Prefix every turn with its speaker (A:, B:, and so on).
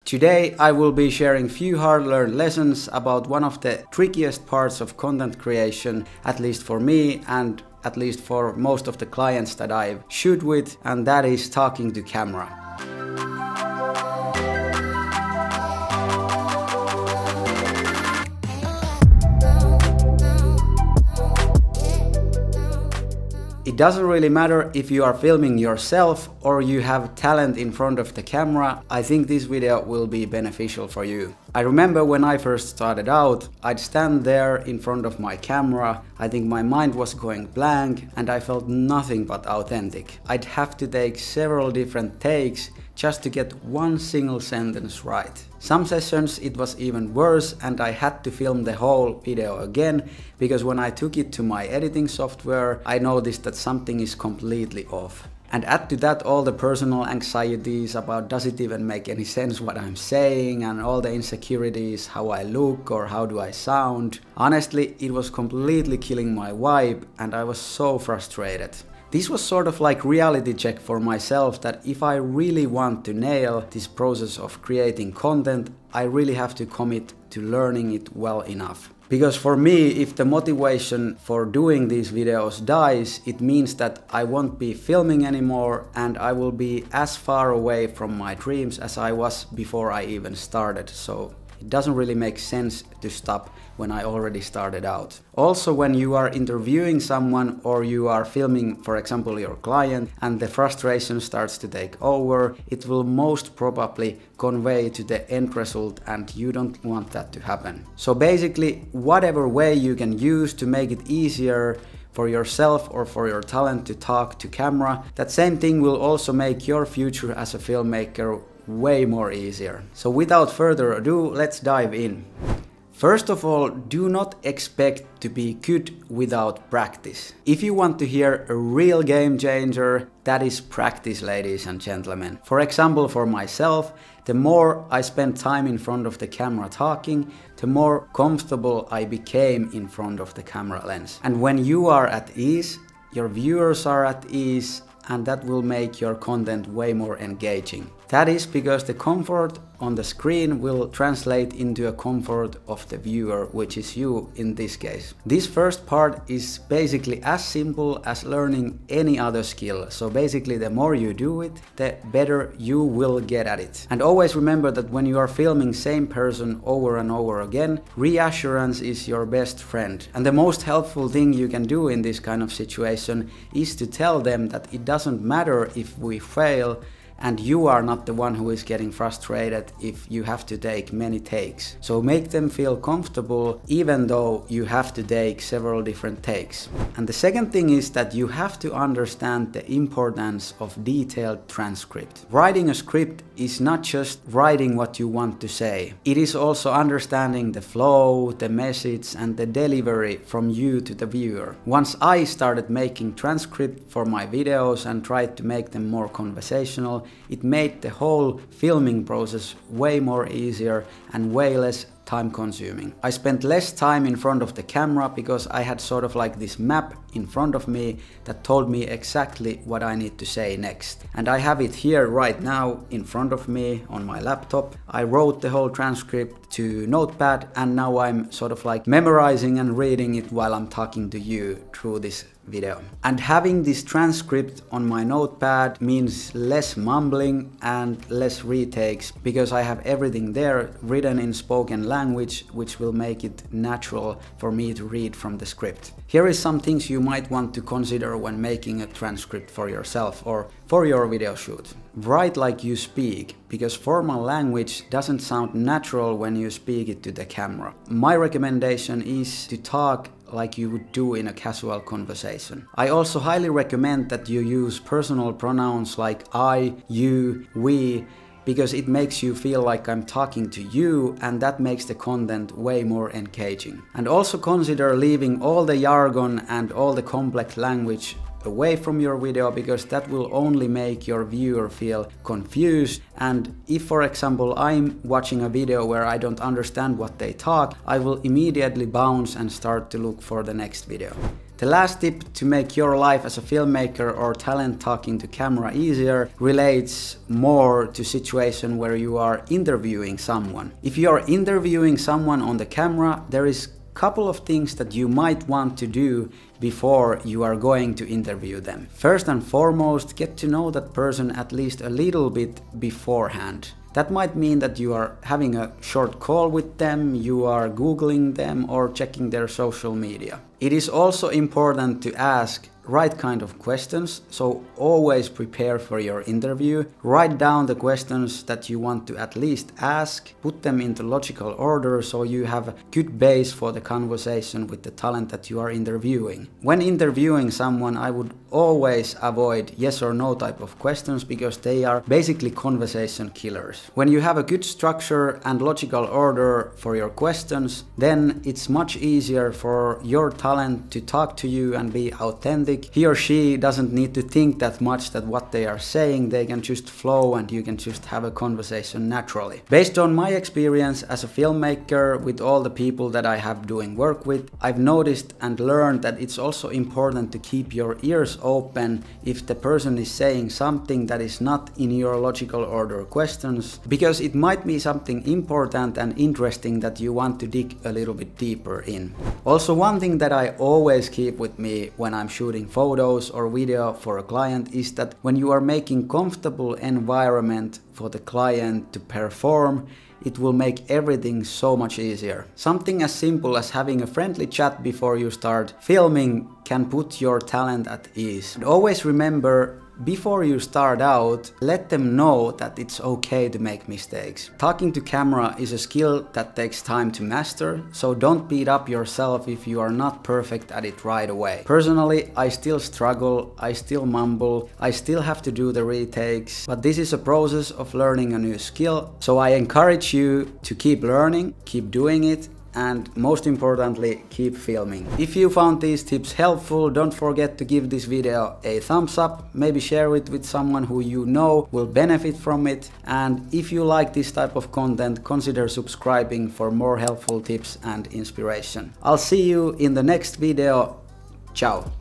A: Today I will be sharing few hard-learned lessons about one of the trickiest parts of content creation, at least for me and at least for most of the clients that I shoot with, and that is talking to camera. It doesn't really matter if you are filming yourself or you have talent in front of the camera. I think this video will be beneficial for you. I remember when I first started out, I'd stand there in front of my camera. I think my mind was going blank and I felt nothing but authentic. I'd have to take several different takes just to get one single sentence right. Some sessions it was even worse and I had to film the whole video again because when I took it to my editing software, I noticed that something is completely off. And add to that all the personal anxieties about does it even make any sense what I'm saying, and all the insecurities, how I look or how do I sound. Honestly, it was completely killing my vibe and I was so frustrated. This was sort of like reality check for myself that if I really want to nail this process of creating content, I really have to commit to learning it well enough. Because for me, if the motivation for doing these videos dies, it means that I won't be filming anymore and I will be as far away from my dreams as I was before I even started. So it doesn't really make sense to stop when I already started out. Also, when you are interviewing someone or you are filming, for example, your client, and the frustration starts to take over, it will most probably convey to the end result and you don't want that to happen. So basically, whatever way you can use to make it easier for yourself or for your talent to talk to camera, that same thing will also make your future as a filmmaker way more easier. So without further ado, let's dive in. First of all, do not expect to be good without practice. If you want to hear a real game changer, that is practice, ladies and gentlemen. For example, for myself, the more I spent time in front of the camera talking, the more comfortable I became in front of the camera lens. And when you are at ease, your viewers are at ease, and that will make your content way more engaging. That is because the comfort on the screen will translate into a comfort of the viewer, which is you in this case. This first part is basically as simple as learning any other skill. So basically the more you do it, the better you will get at it. And always remember that when you are filming same person over and over again, reassurance is your best friend. And the most helpful thing you can do in this kind of situation is to tell them that it doesn't matter if we fail, and you are not the one who is getting frustrated if you have to take many takes. So make them feel comfortable even though you have to take several different takes. And the second thing is that you have to understand the importance of detailed transcript. Writing a script is not just writing what you want to say. It is also understanding the flow, the message and the delivery from you to the viewer. Once I started making transcript for my videos and tried to make them more conversational, it made the whole filming process way more easier and way less time consuming. I spent less time in front of the camera because I had sort of like this map in front of me that told me exactly what I need to say next. And I have it here right now in front of me on my laptop. I wrote the whole transcript to Notepad and now I'm sort of like memorizing and reading it while I'm talking to you through this video. And having this transcript on my notepad means less mumbling and less retakes because I have everything there written in spoken language, which will make it natural for me to read from the script. Here is some things you might want to consider when making a transcript for yourself or for your video shoot. Write like you speak, because formal language doesn't sound natural when you speak it to the camera. My recommendation is to talk like you would do in a casual conversation. I also highly recommend that you use personal pronouns like I, you, we, because it makes you feel like I'm talking to you, and that makes the content way more engaging. And also consider leaving all the jargon and all the complex language away from your video, because that will only make your viewer feel confused. And if, for example, I'm watching a video where I don't understand what they talk, I will immediately bounce and start to look for the next video. The last tip to make your life as a filmmaker or talent talking to camera easier relates more to situation where you are interviewing someone. If you are interviewing someone on the camera, there is couple of things that you might want to do before you are going to interview them. First and foremost, get to know that person at least a little bit beforehand. That might mean that you are having a short call with them, you are Googling them or checking their social media. It is also important to ask right kind of questions, so always prepare for your interview. Write down the questions that you want to at least ask, put them into logical order so you have a good base for the conversation with the talent that you are interviewing. When interviewing someone, I would always avoid yes or no type of questions because they are basically conversation killers. When you have a good structure and logical order for your questions, then it's much easier for your talent to talk to you and be authentic. He or she doesn't need to think that much that what they are saying, they can just flow and you can just have a conversation naturally. Based on my experience as a filmmaker with all the people that I have doing work with, I've noticed and learned that it's also important to keep your ears open if the person is saying something that is not in your logical order questions, because it might be something important and interesting that you want to dig a little bit deeper in. Also, one thing that I always keep with me when I'm shooting photos or video for a client is that when you are making comfortable environment for the client to perform, it will make everything so much easier. Something as simple as having a friendly chat before you start filming can put your talent at ease. And always remember, before you start out, let them know that it's okay to make mistakes. Talking to camera is a skill that takes time to master, so don't beat up yourself if you are not perfect at it right away. Personally, I still struggle, I still mumble, I still have to do the retakes, but this is a process of learning a new skill, so I encourage you to keep learning, keep doing it, and most importantly, keep filming. If you found these tips helpful, don't forget to give this video a thumbs up, maybe share it with someone who you know will benefit from it, and if you like this type of content, consider subscribing for more helpful tips and inspiration. I'll see you in the next video. Ciao!